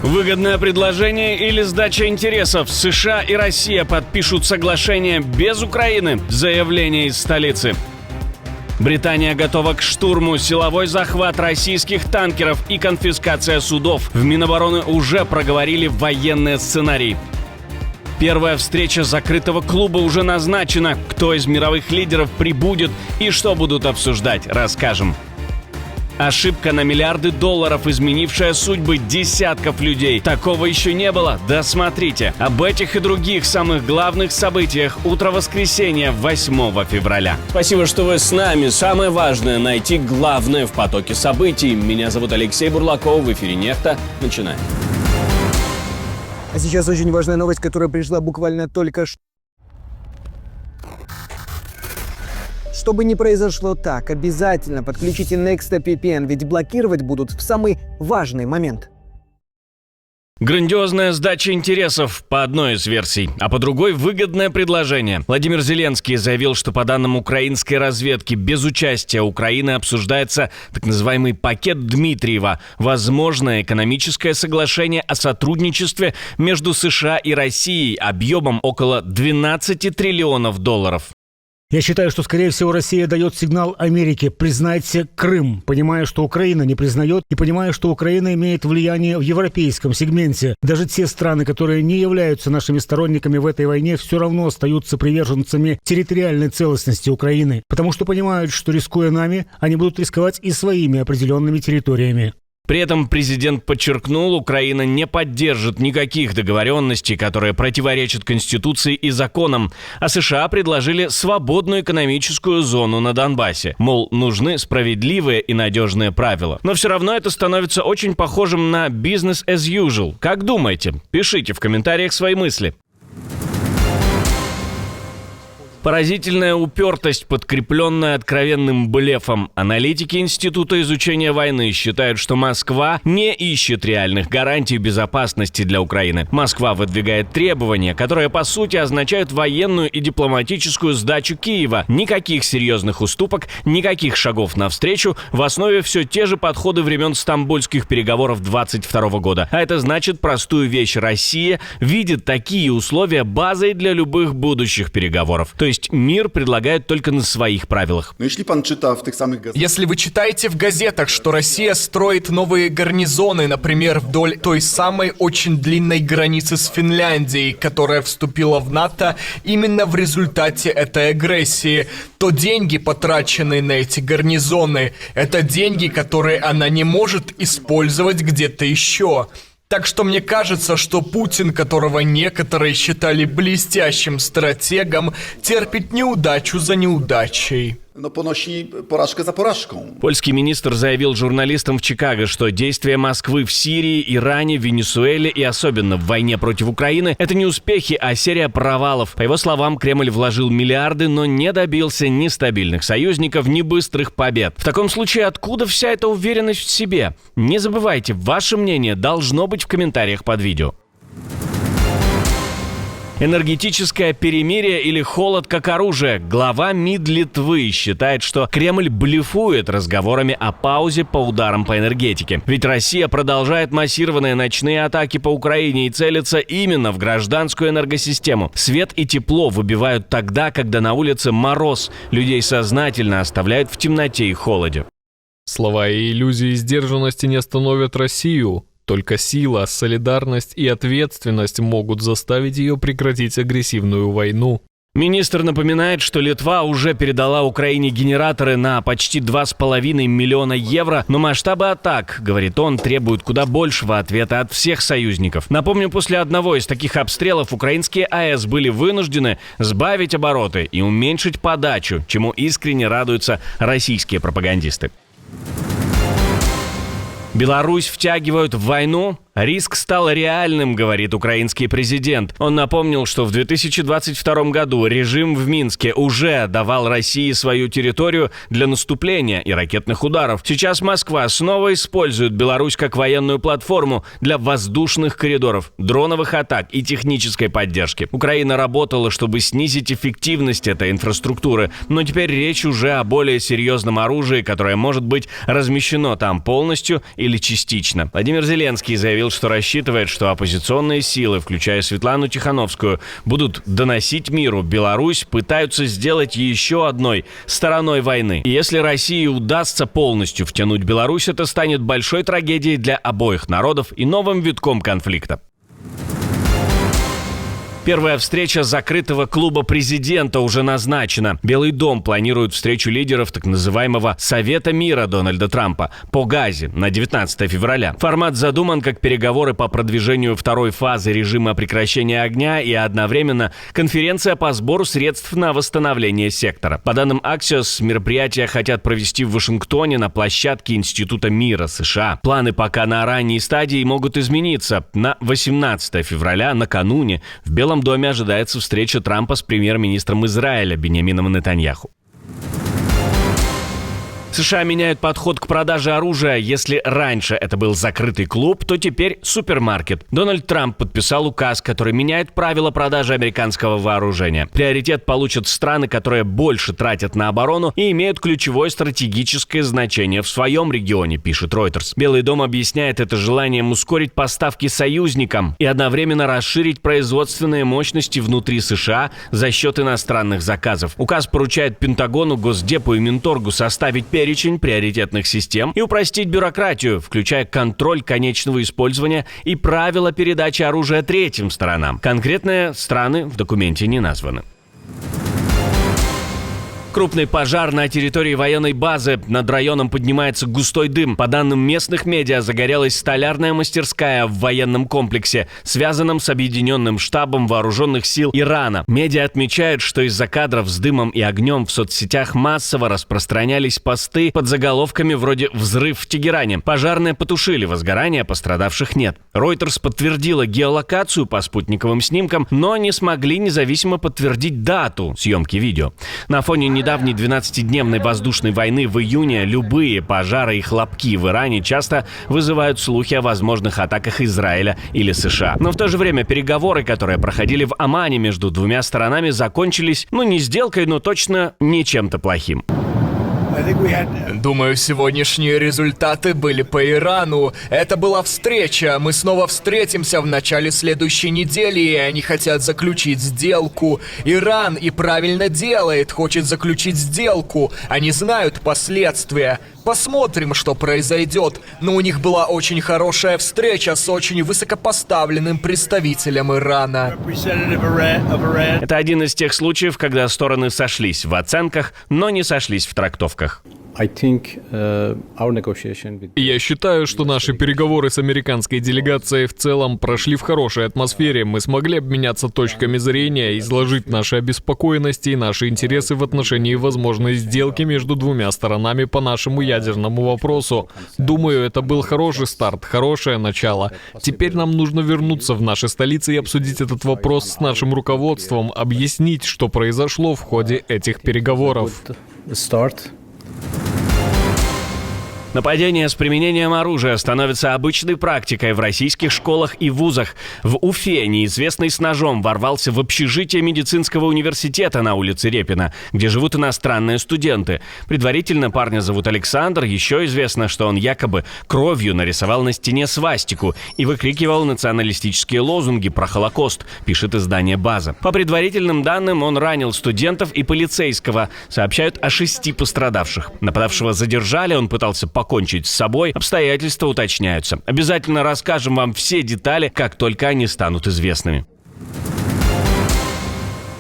Выгодное предложение или сдача интересов? США и Россия подпишут соглашение без Украины. Заявление из столицы. Британия готова к штурму, силовой захват российских танкеров и конфискация судов. В Минобороны уже проговорили военные сценарии. Первая встреча закрытого клуба уже назначена. Кто из мировых лидеров прибудет и что будут обсуждать, расскажем. Ошибка на миллиарды долларов, изменившая судьбы десятков людей. Такого еще не было. Досмотрите. Об этих и других самых главных событиях утро воскресенья 8 февраля. Спасибо, что вы с нами. Самое важное — найти главное в потоке событий. Меня зовут Алексей Бурлаков. В эфире «Нефта». Начинаем. А сейчас очень важная новость, которая пришла буквально только что. Чтобы не произошло так, обязательно подключите NextVPN, ведь блокировать будут в самый важный момент. Грандиозная сдача интересов по одной из версий, а по другой — выгодное предложение. Владимир Зеленский заявил, что по данным украинской разведки без участия Украины обсуждается так называемый пакет Дмитриева – возможное экономическое соглашение о сотрудничестве между США и Россией объемом около 12 триллионов долларов. Я считаю, что, скорее всего, Россия дает сигнал Америке: признайте Крым, понимая, что Украина не признает, и понимая, что Украина имеет влияние в европейском сегменте. Даже те страны, которые не являются нашими сторонниками в этой войне, все равно остаются приверженцами территориальной целостности Украины, потому что понимают, что, рискуя нами, они будут рисковать и своими определенными территориями. При этом президент подчеркнул, Украина не поддержит никаких договоренностей, которые противоречат Конституции и законам, а США предложили свободную экономическую зону на Донбассе. Мол, нужны справедливые и надежные правила. Но все равно это становится очень похожим на business as usual. Как думаете? Пишите в комментариях свои мысли. Поразительная упертость, подкрепленная откровенным блефом. Аналитики Института изучения войны считают, что Москва не ищет реальных гарантий безопасности для Украины. Москва выдвигает требования, которые по сути означают военную и дипломатическую сдачу Киева. Никаких серьезных уступок, никаких шагов навстречу. В основе все те же подходы времен стамбульских переговоров 22 года. А это значит простую вещь: Россия видит такие условия базой для любых будущих переговоров. То есть мир предлагает только на своих правилах. Если вы читаете в газетах, что Россия строит новые гарнизоны, например, вдоль той самой очень длинной границы с Финляндией, которая вступила в НАТО именно в результате этой агрессии, то деньги, потраченные на эти гарнизоны, это деньги, которые она не может использовать где-то еще. Так что мне кажется, что Путин, которого некоторые считали блестящим стратегом, терпит неудачу за неудачей. Польский министр заявил журналистам в Чикаго, что действия Москвы в Сирии, Иране, Венесуэле и особенно в войне против Украины — это не успехи, а серия провалов. По его словам, Кремль вложил миллиарды, но не добился ни стабильных союзников, ни быстрых побед. В таком случае откуда вся эта уверенность в себе? Не забывайте, ваше мнение должно быть в комментариях под видео. Энергетическое перемирие или холод как оружие. Глава МИД Литвы считает, что Кремль блефует разговорами о паузе по ударам по энергетике. Ведь Россия продолжает массированные ночные атаки по Украине и целится именно в гражданскую энергосистему. Свет и тепло выбивают тогда, когда на улице мороз. Людей сознательно оставляют в темноте и холоде. Слова и иллюзии сдержанности не остановят Россию. Только сила, солидарность и ответственность могут заставить ее прекратить агрессивную войну. Министр напоминает, что Литва уже передала Украине генераторы на почти 2,5 миллиона евро, но масштабы атак, говорит он, требуют куда большего ответа от всех союзников. Напомню, после одного из таких обстрелов украинские АЭС были вынуждены сбавить обороты и уменьшить подачу, чему искренне радуются российские пропагандисты. Беларусь втягивают в войну? Риск стал реальным, говорит украинский президент. Он напомнил, что в 2022 году режим в Минске уже давал России свою территорию для наступления и ракетных ударов. Сейчас Москва снова использует Беларусь как военную платформу для воздушных коридоров, дроновых атак и технической поддержки. Украина работала, чтобы снизить эффективность этой инфраструктуры, но теперь речь уже о более серьезном оружии, которое может быть размещено там полностью или частично. Владимир Зеленский заявил, заявил, что рассчитывает, что оппозиционные силы, включая Светлану Тихановскую, будут доносить миру: Беларусь пытаются сделать еще одной стороной войны. И если России удастся полностью втянуть Беларусь, это станет большой трагедией для обоих народов и новым витком конфликта. Первая встреча закрытого клуба президента уже назначена. Белый дом планирует встречу лидеров так называемого Совета мира Дональда Трампа по Газе на 19 февраля. Формат задуман как переговоры по продвижению второй фазы режима прекращения огня и одновременно конференция по сбору средств на восстановление сектора. По данным Axios, мероприятие хотят провести в Вашингтоне на площадке Института мира США. Планы пока на ранней стадии могут измениться. На 18 февраля, накануне, в Белом доме ожидается встреча Трампа с премьер-министром Израиля Биньямином Нетаньяху. США меняют подход к продаже оружия. Если раньше это был закрытый клуб, то теперь супермаркет. Дональд Трамп подписал указ, который меняет правила продажи американского вооружения. Приоритет получат страны, которые больше тратят на оборону и имеют ключевое стратегическое значение в своем регионе, пишет Reuters. Белый дом объясняет это желанием ускорить поставки союзникам и одновременно расширить производственные мощности внутри США за счет иностранных заказов. Указ поручает Пентагону, Госдепу и Минторгу составить перечень приоритетных систем и упростить бюрократию, включая контроль конечного использования и правила передачи оружия третьим сторонам. Конкретные страны в документе не названы. Крупный пожар на территории военной базы. Над районом поднимается густой дым. По данным местных медиа, загорелась столярная мастерская в военном комплексе, связанном с объединенным штабом вооруженных сил Ирана. Медиа отмечают, что из-за кадров с дымом и огнем в соцсетях массово распространялись посты под заголовками вроде «Взрыв в Тегеране». Пожарные потушили возгорание, пострадавших нет. Reuters подтвердила геолокацию по спутниковым снимкам, но не смогли независимо подтвердить дату съемки видео. На фоне недавней 12-дневной воздушной войны в июне любые пожары и хлопки в Иране часто вызывают слухи о возможных атаках Израиля или США. Но в то же время переговоры, которые проходили в Омане между двумя сторонами, закончились, не сделкой, но точно не чем-то плохим. Думаю, сегодняшние результаты были по Ирану. Это была встреча. Мы снова встретимся в начале следующей недели, и они хотят заключить сделку. Иран и правильно делает, хочет заключить сделку. Они знают последствия. Посмотрим, что произойдет. Но у них была очень хорошая встреча с очень высокопоставленным представителем Ирана. Это один из тех случаев, когда стороны сошлись в оценках, но не сошлись в трактовках. Я считаю, что наши переговоры с американской делегацией в целом прошли в хорошей атмосфере. Мы смогли обменяться точками зрения, изложить наши обеспокоенности и наши интересы в отношении возможной сделки между двумя сторонами по нашему ядерному вопросу. Думаю, это был хороший старт, хорошее начало. Теперь нам нужно вернуться в наши столицы и обсудить этот вопрос с нашим руководством, объяснить, что произошло в ходе этих переговоров. Нападения с применением оружия становятся обычной практикой в российских школах и вузах. В Уфе неизвестный с ножом ворвался в общежитие медицинского университета на улице Репина, где живут иностранные студенты. Предварительно парня зовут Александр. Еще известно, что он якобы кровью нарисовал на стене свастику и выкрикивал националистические лозунги про Холокост, пишет издание «База». По предварительным данным, он ранил студентов и полицейского. Сообщают о 6 пострадавших. Нападавшего задержали, он пытался покончить с собой. Обстоятельства уточняются. Обязательно расскажем вам все детали, как только они станут известными.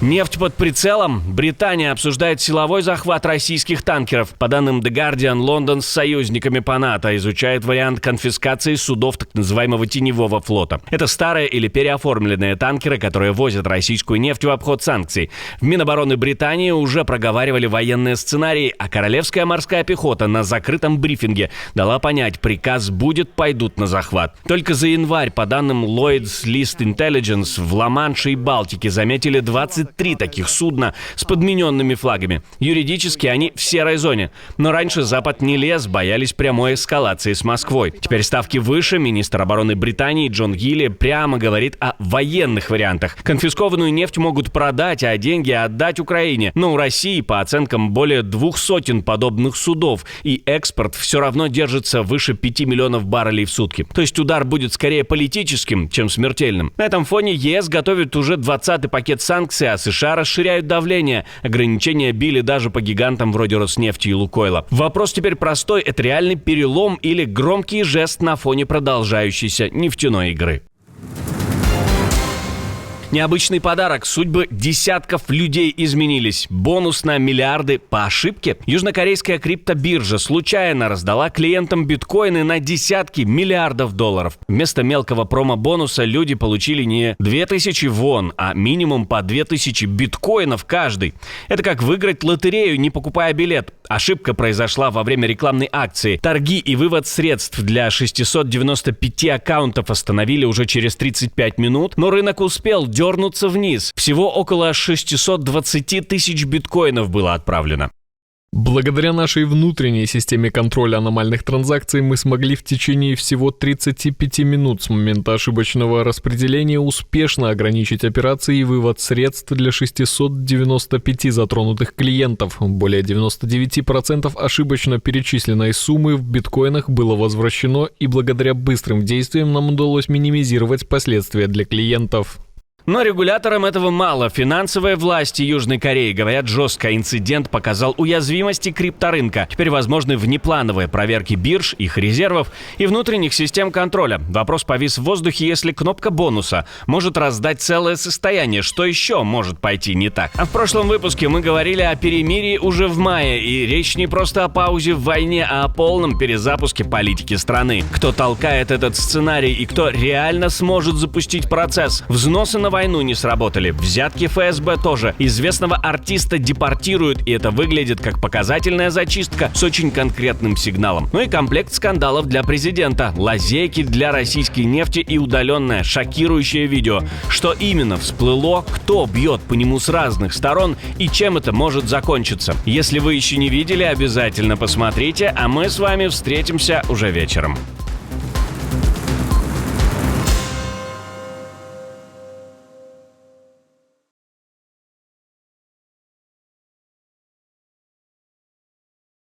Нефть под прицелом. Британия обсуждает силовой захват российских танкеров. По данным The Guardian, Лондон с союзниками по НАТО изучает вариант конфискации судов так называемого теневого флота. Это старые или переоформленные танкеры, которые возят российскую нефть в обход санкций. В Минобороны Британии уже проговаривали военные сценарии, а Королевская морская пехота на закрытом брифинге дала понять, приказ будет, пойдут на захват. Только за январь, по данным Lloyd's List Intelligence, в Ла-Манше и Балтике заметили 23 23 таких судна с подмененными флагами. Юридически они в серой зоне. Но раньше Запад не лез, боялись прямой эскалации с Москвой. Теперь ставки выше. Министр обороны Британии Джон Гилли прямо говорит о военных вариантах. Конфискованную нефть могут продать, а деньги отдать Украине. Но у России, по оценкам, более 200 подобных судов. И экспорт все равно держится выше 5 миллионов баррелей в сутки. То есть удар будет скорее политическим, чем смертельным. На этом фоне ЕС готовит уже 20-й пакет санкций, а США расширяют давление. Ограничения били даже по гигантам вроде Роснефти и Лукойла. Вопрос теперь простой: это реальный перелом или громкий жест на фоне продолжающейся нефтяной игры? Необычный подарок. Судьбы десятков людей изменились. Бонус на миллиарды по ошибке. Южнокорейская криптобиржа случайно раздала клиентам биткоины на десятки миллиардов долларов. Вместо мелкого промо-бонуса люди получили не 2000 вон, а минимум по 2000 биткоинов каждый. Это как выиграть лотерею, не покупая билет. Ошибка произошла во время рекламной акции. Торги и вывод средств для 695 аккаунтов остановили уже через 35 минут, но рынок успел дернуться вниз. Всего около 620 тысяч биткоинов было отправлено. Благодаря нашей внутренней системе контроля аномальных транзакций мы смогли в течение всего 35 минут с момента ошибочного распределения успешно ограничить операции и вывод средств для 695 затронутых клиентов. Более 99% ошибочно перечисленной суммы в биткоинах было возвращено, и благодаря быстрым действиям нам удалось минимизировать последствия для клиентов. Но регуляторам этого мало. Финансовые власти Южной Кореи говорят жестко. Инцидент показал уязвимости крипторынка. Теперь возможны внеплановые проверки бирж, их резервов и внутренних систем контроля. Вопрос повис в воздухе, если кнопка бонуса может раздать целое состояние. Что еще может пойти не так? А в прошлом выпуске мы говорили о перемирии уже в мае. И речь не просто о паузе в войне, а о полном перезапуске политики страны. Кто толкает этот сценарий и кто реально сможет запустить процесс? Взносы на войну не сработали. Взятки ФСБ тоже. Известного артиста депортируют, и это выглядит как показательная зачистка с очень конкретным сигналом. Ну и комплект скандалов для президента. Лазейки для российской нефти и удаленное, шокирующее видео. Что именно всплыло, кто бьет по нему с разных сторон и чем это может закончиться. Если вы еще не видели, обязательно посмотрите, а мы с вами встретимся уже вечером.